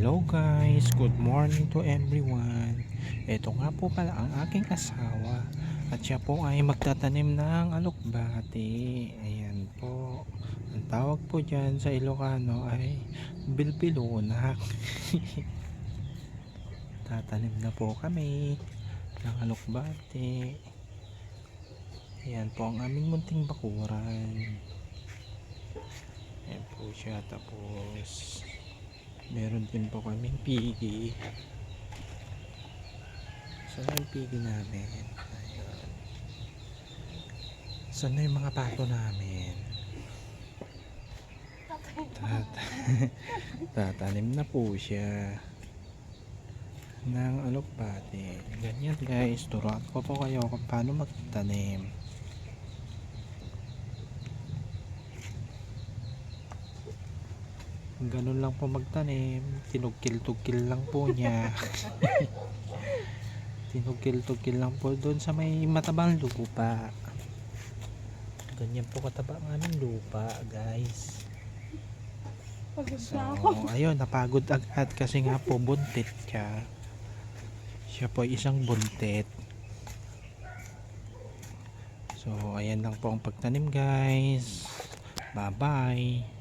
Hello guys, good morning to everyone. Ito nga po pala ang aking asawa at siya po ay magtatanim ng alokbati. Ayan po. Ang tawag po dyan sa Ilocano ay bilbilunak. Tatanim na po kami ng alokbati. Ayan po ang aming munting bakuran. Ayan po siya, tapos meron din po kaming pigi. Saan yung pigi namin? Ayun. Saan na yung mga pato namin? Tatanim na po siya ng alokbati. Ganyan guys, turuan ko po kayo kung paano magtanim. Ganun lang po magtanim, tinugkil-tugkil lang po niya. Tinugkil-tugkil lang po doon sa may matabang lupa. Ganyan po kataba ang aming lupa guys. So ayun, napagod agad kasi nga po buntit siya. Siya po ay isang buntit. So ayan lang po ang pagtanim guys. Bye bye.